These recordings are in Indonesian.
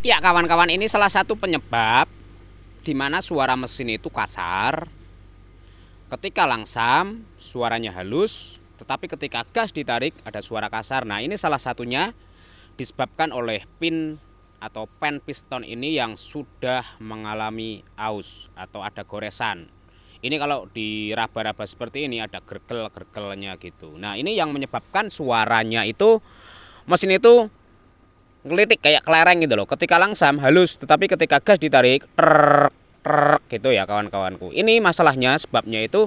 Ya kawan-kawan, ini salah satu penyebab di mana suara mesin itu kasar. Ketika langsam suaranya halus, tetapi ketika gas ditarik ada suara kasar. Nah, ini salah satunya disebabkan oleh pin atau pen piston ini yang sudah mengalami aus atau ada goresan. Ini kalau diraba-raba seperti ini ada gergel-gergelnya gitu. Nah, ini yang menyebabkan suaranya itu mesin itu ngelitik kayak kelereng gitu loh. Ketika langsam halus, tetapi ketika gas ditarik gitu ya kawan-kawanku. Ini masalahnya, sebabnya itu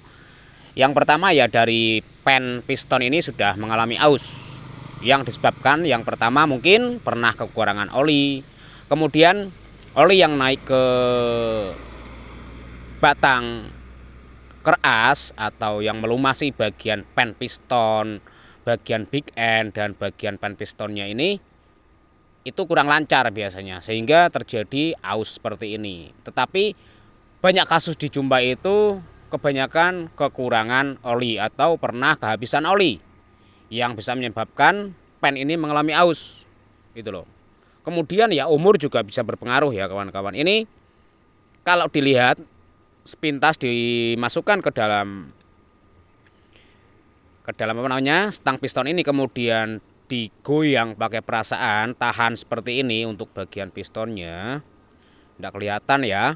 yang pertama ya dari pen piston ini sudah mengalami aus. Yang disebabkan yang pertama mungkin pernah kekurangan oli. Kemudian oli yang naik ke batang keras atau yang melumasi bagian pen piston, bagian big end dan bagian pen pistonnya ini itu kurang lancar biasanya, sehingga terjadi aus seperti ini. Tetapi banyak kasus dijumpai itu kebanyakan kekurangan oli atau pernah kehabisan oli yang bisa menyebabkan pen ini mengalami aus gitu loh. Kemudian ya umur juga bisa berpengaruh ya kawan-kawan. Ini kalau dilihat sepintas dimasukkan ke dalam apa namanya stang piston ini, kemudian digoyang pakai perasaan, tahan seperti ini untuk bagian pistonnya. Tidak kelihatan ya.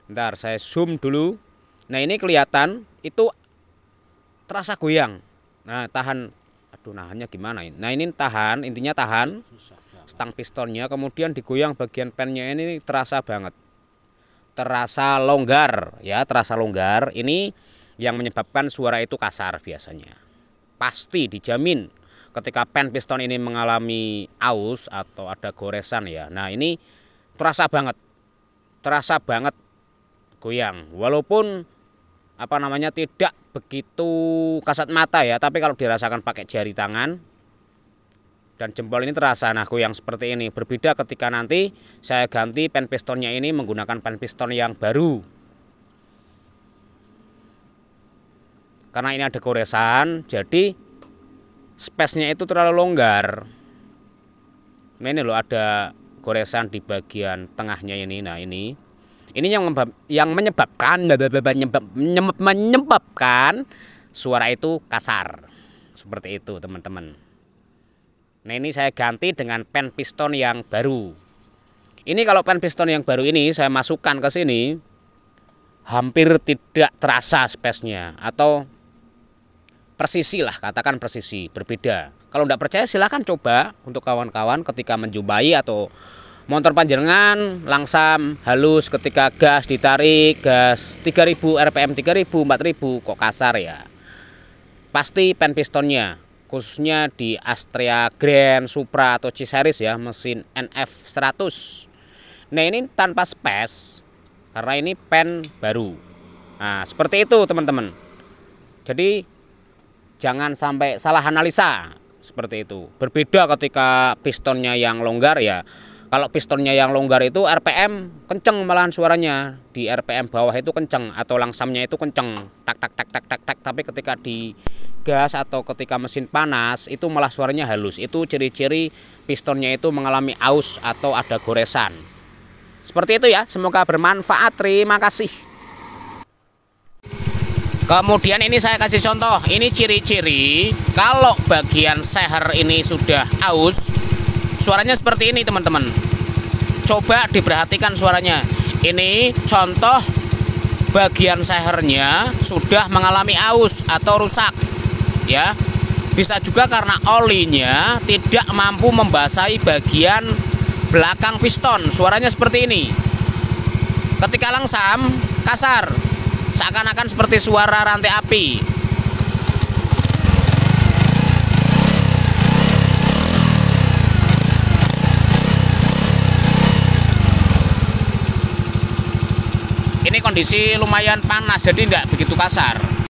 Bentar saya zoom dulu. Nah, ini kelihatan itu terasa goyang. Nah, tahan. Aduh, nahannya gimana ini? Nah, ini tahan, intinya tahan stang pistonnya, kemudian digoyang bagian pennya ini terasa banget. Terasa longgar ya, terasa longgar. Ini yang menyebabkan suara itu kasar biasanya. Pasti dijamin ketika pen piston ini mengalami aus atau ada goresan ya. Nah, ini terasa banget goyang. Walaupun apa namanya tidak begitu kasat mata ya, tapi kalau dirasakan pakai jari tangan dan jempol ini terasa nah goyang seperti ini. Berbeda ketika nanti saya ganti pen pistonnya ini menggunakan pen piston yang baru. Karena ini ada goresan, jadi space-nya itu terlalu longgar. Nah, ini loh ada goresan di bagian tengahnya ini. Nah, ini yang menyebabkan suara itu kasar. Seperti itu, teman-teman. Nah, ini saya ganti dengan pen piston yang baru. Ini kalau pen piston yang baru ini saya masukkan ke sini, hampir tidak terasa space-nya atau persisi lah, katakan persisi, berbeda. Kalau tidak percaya silahkan coba untuk kawan-kawan ketika menjumpai atau motor panjenengan langsam halus ketika gas ditarik, gas 3000 rpm 3000 4000 kok kasar ya. Pasti pen pistonnya, khususnya di Astrea Grand, Supra atau C-Series ya, mesin NF 100. Nah, ini tanpa space karena ini pen baru. Nah, seperti itu teman-teman. Jadi jangan sampai salah analisa seperti itu. Berbeda ketika pistonnya yang longgar ya. Kalau pistonnya yang longgar itu RPM kenceng malahan suaranya. Di RPM bawah itu kenceng atau langsamnya itu kenceng. Tak tak tak tak tak tak. Tapi ketika di gas atau ketika mesin panas itu malah suaranya halus. Itu ciri-ciri pistonnya itu mengalami aus atau ada goresan. Seperti itu ya. Semoga bermanfaat. Terima kasih. Kemudian ini saya kasih contoh. Ini ciri-ciri kalau bagian seher ini sudah aus, suaranya seperti ini teman-teman. Coba diperhatikan suaranya. Ini contoh bagian sehernya sudah mengalami aus atau rusak ya. Bisa juga karena olinya tidak mampu membasahi bagian belakang piston. Suaranya seperti ini. Ketika langsam kasar, seakan-akan seperti suara rantai api. Ini kondisi lumayan panas, jadi tidak begitu kasar.